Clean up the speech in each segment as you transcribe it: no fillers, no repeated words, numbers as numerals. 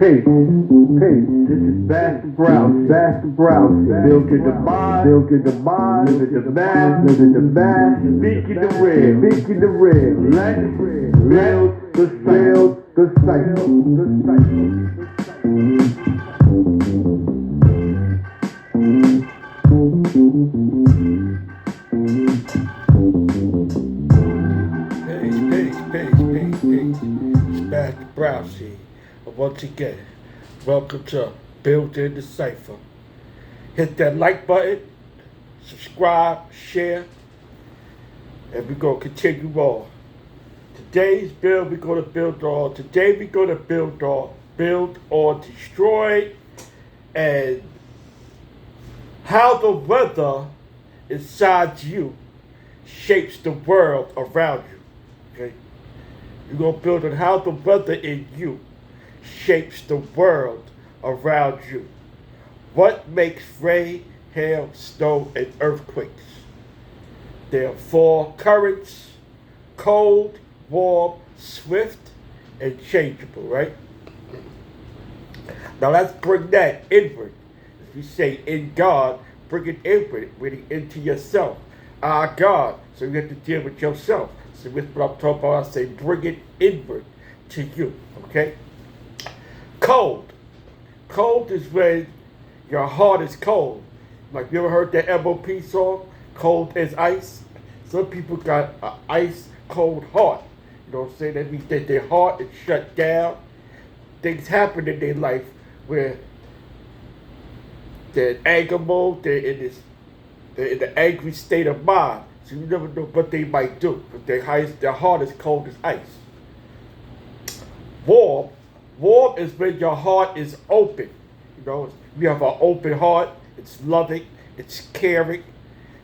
Peace. This is Baxter Brown. Building the mind. Living the math. Speaking the real. Let's build the cycle. Peace. It's Baxter Brown here. And once again, welcome to Building the Cipher. Hit that like button, subscribe, share, and we're going to continue on. Today's build, we're going to build on. Today, we're going to build on destroy and how the weather inside you shapes the world around you. Okay? We're going to build on how the weather in you shapes the world around you. What makes rain, hail, snow, and earthquakes? There are four currents: cold, warm, swift, and changeable, right? Now let's bring that inward. As we say in God, bring it inward, really into yourself. Our God, so you have to deal with yourself. So with what I'm talking about, I say bring it inward to you, okay? Cold. Cold is when your heart is cold. Like, you ever heard that MOP song, Cold as Ice? Some people got an ice cold heart. You know what I'm saying? That means that their heart is shut down. Things happen in their life where they're in anger mode, they're in the angry state of mind. So you never know what they might do. But their heart is cold as ice. Warm is when your heart is open. You know, you have an open heart. It's loving. It's caring.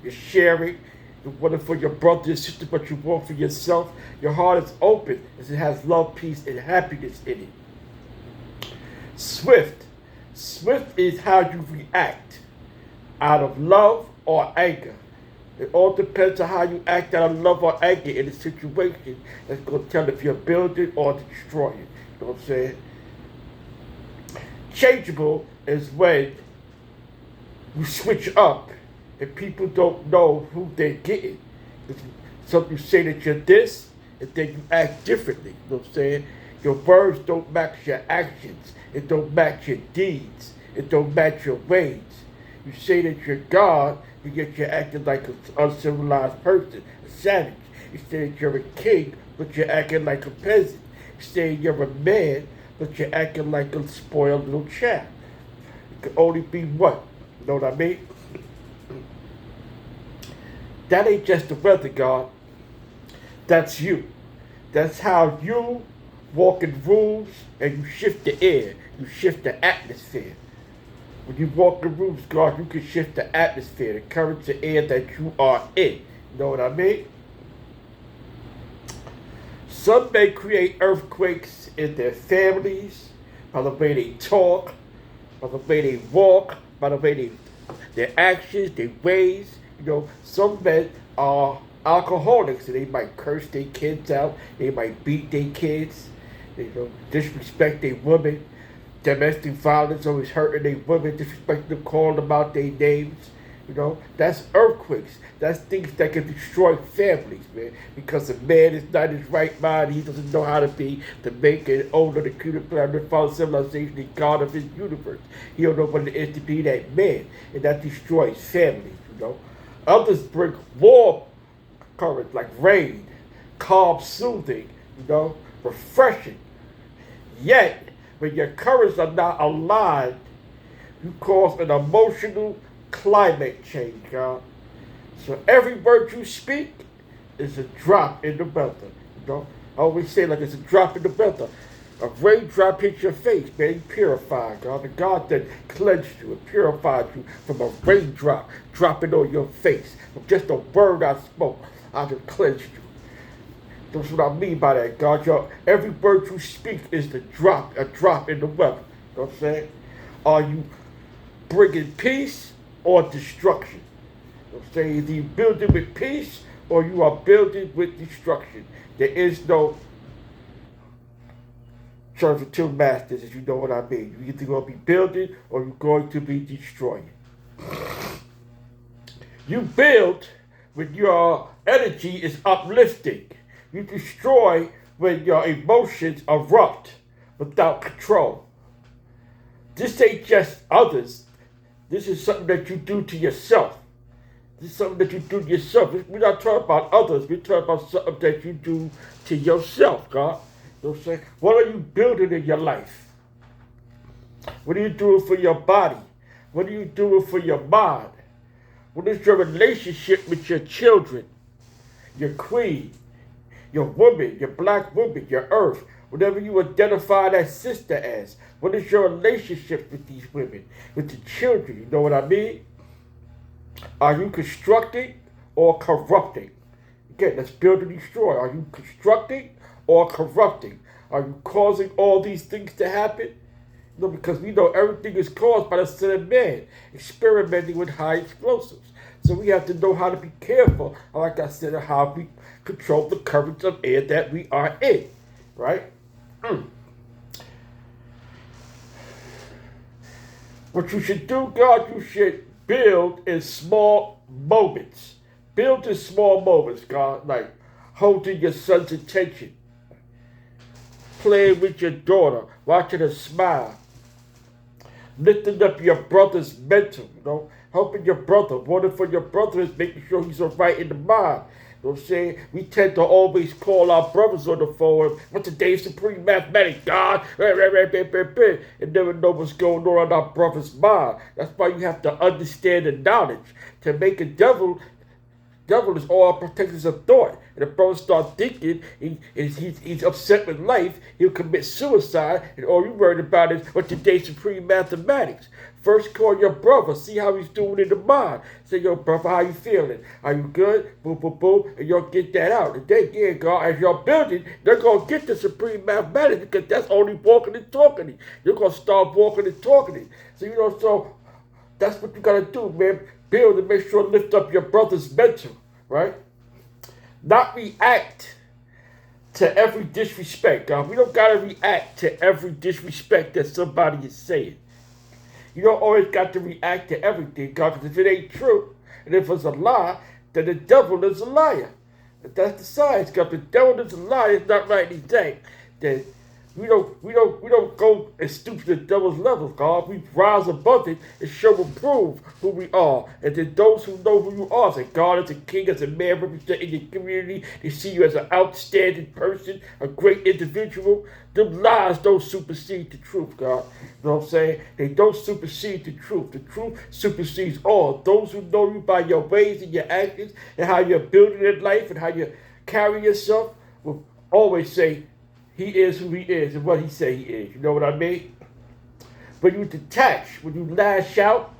You're sharing. You want it for your brother and sister, but you want for yourself. Your heart is open as it has love, peace, and happiness in it. Swift is how you react out of love or anger. It all depends on how you act out of love or anger in a situation. That's going to tell if you're building or destroying. You know what I'm saying? Changeable is when you switch up and people don't know who they're getting. So you say that you're this, and then you act differently. You know what I'm saying? Your words don't match your actions. It don't match your deeds. It don't match your ways. You say that you're God, you get you acting like an uncivilized person, a savage. You say that you're a king, but you're acting like a peasant. You say you're a man, but you're acting like a spoiled little child. It can only be what? You know what I mean? That ain't just the weather, God. That's you. That's how you walk in rooms and you shift the air. You shift the atmosphere. When you walk in rooms, God, you can shift the atmosphere, the currents of air that you are in. You know what I mean? Some may create earthquakes in their families, by the way they talk, by the way they walk, by the way their actions, their ways. You know, some men are alcoholics and they might curse their kids out, they might beat their kids, disrespect their women. Domestic violence, always hurting their women, disrespecting them, calling them out their names. You know, that's earthquakes. That's things that can destroy families, man. Because a man is not in his right mind. He doesn't know how to be the maker and owner, the creator, planet, follow civilization, the God of his universe. He don't know what it is to be that man. And that destroys families, you know. Others bring warm currents like rain, calm, soothing, you know, refreshing. Yet, when your currents are not aligned, you cause an emotional climate change, God. So every word you speak is a drop in the weather. You know, I always say like it's a drop in the weather. A raindrop hits your face, man, you purify, God. The God that cleansed you and purified you from a raindrop dropping on your face. From just a word I spoke, I just cleansed you. That's what I mean by that, God. Every word you speak is a drop in the weather. You know what I'm saying? Are you bringing peace or destruction? You know what I'm saying? Either you building with peace or you are building with destruction. There is no serving two masters, if you know what I mean. You're either going to be building or you're going to be destroying. You build when your energy is uplifting. You destroy when your emotions erupt without control. This ain't just others. This is something that you do to yourself. This is something that you do to yourself. We're not talking about others. We're talking about something that you do to yourself, God. You know what I'm saying? What are you building in your life? What are you doing for your body? What are you doing for your mind? What is your relationship with your children, your queen, your woman, your black woman, your earth, whatever you identify that sister as? What is your relationship with these women, with the children? You know what I mean? Are you constructing or corrupting? Again, let's build and destroy. Are you constructing or corrupting? Are you causing all these things to happen? No, because we know everything is caused by the Son of Man, experimenting with high explosives. So we have to know how to be careful, like I said, how we control the currents of air that we are in, right? What you should do, God, you should build in small moments. Build in small moments, God, like holding your son's attention, playing with your daughter, watching her smile, lifting up your brother's mental, helping your brother. Wanting for your brother is making sure he's all right in the mind. You know what I'm saying? We tend to always call our brothers on the phone, what's today's supreme mathematics, God? And never know what's going on in our brother's mind. That's why you have to understand the knowledge. To make a devil is all protectors of thought. And if brother start thinking he's upset with life, he'll commit suicide, and all you're worried about is what today's supreme mathematics. First call your brother, see how he's doing in the mind. Say, yo, brother, how you feeling? Are you good? Boom, boom, boom. And y'all get that out. And then, yeah, God, as y'all building, they're going to get the supreme mathematics because that's only walking and talking. You're going to start walking and talking. So, so that's what you got to do, man. Build and make sure to lift up your brother's mental, right? Not react to every disrespect, God. We don't got to react to every disrespect that somebody is saying. You don't always got to react to everything, God, because if it ain't true, and if it's a lie, then the devil is a liar. But that's the science, God. The devil is a liar, it's not right anything. Then we don't go and stoop to the devil's level, God. We rise above it and show and prove who we are. And then those who know who you are, say, God, as a king, as a man representing your community, they see you as an outstanding person, a great individual. Them lies don't supersede the truth, God. You know what I'm saying? They don't supersede the truth. The truth supersedes all. Those who know you by your ways and your actions and how you're building your life and how you carry yourself will always say, he is who he is and what he say he is. You know what I mean? When you detach, when you lash out,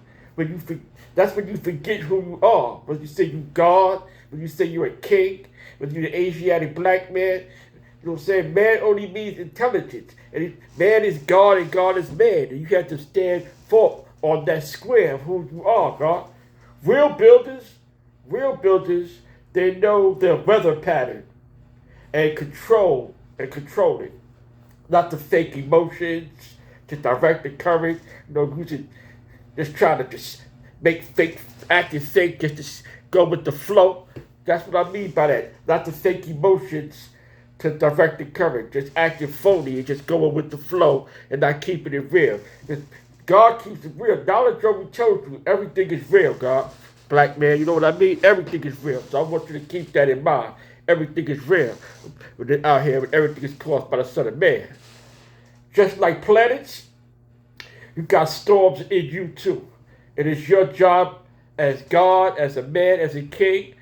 that's when you forget who you are. When you say you God, when you say you're a king, when you're an Asiatic black man. You know what I'm saying? Man only means intelligence. And man is God and God is man. And you have to stand for on that square of who you are, God. Real builders, they know their weather pattern and control it. Not the fake emotions, to direct the current, using, just trying to just make fake, acting fake, just to go with the flow. That's what I mean by that. Not the fake emotions to direct the current, just acting phony and just going with the flow and not keeping it real. God keeps it real. Dollar Joe, we told you, everything is real, God. Black man, you know what I mean? Everything is real. So I want you to keep that in mind. Everything is real. But out here, everything is caused by the Son of Man. Just like planets, you got storms in you too. It is your job as God, as a man, as a king,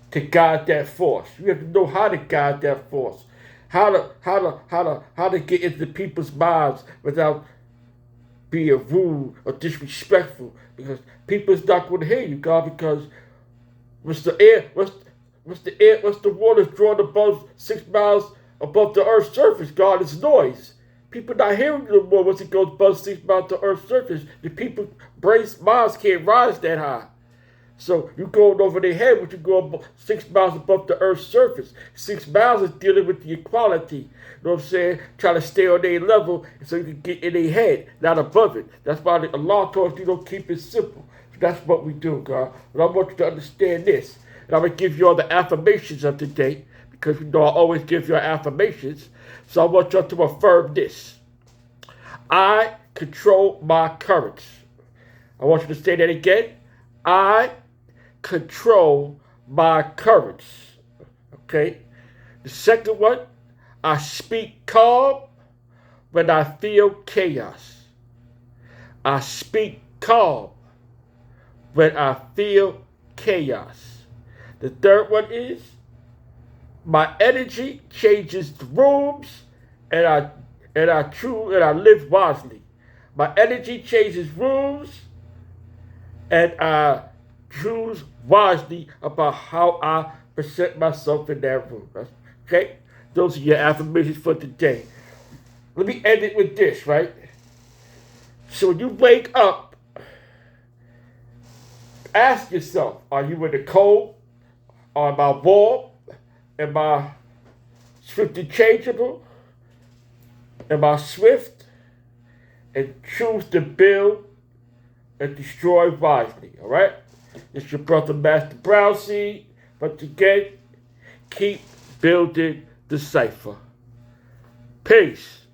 to guide that force. You have to know how to guide that force. How to get into people's minds without being rude or disrespectful. Because people's not going to hear you, God, because what's the water drawn above 6 miles above the Earth's surface? God, it's noise. People not hearing you no more once it goes above 6 miles to Earth's surface. The people's brains, minds can't rise that high. So you're going over their head when you go 6 miles above the Earth's surface. 6 miles is dealing with the equality. You know what I'm saying? Trying to stay on their level so you can get in their head, not above it. That's why the Allah told us you don't keep it simple. So that's what we do, God. But I want you to understand this. And I'm going to give you all the affirmations of today because you know I always give you affirmations. So I want you to affirm this. I control my currents. I want you to say that again. I control my currents. Okay? The second one, I speak calm when I feel chaos. I speak calm when I feel chaos. The third one is, my energy changes the rooms and I live wisely. My energy changes rooms and I choose wisely about how I present myself in that room. Okay? Those are your affirmations for today. Let me end it with this, right? So when you wake up, ask yourself, are you in the cold? Or am I warm? Am I swift and changeable? Am I swift? And choose to build and destroy wisely, all right? It's your brother, Master Brown Seed. But again, keep building the cipher. Peace.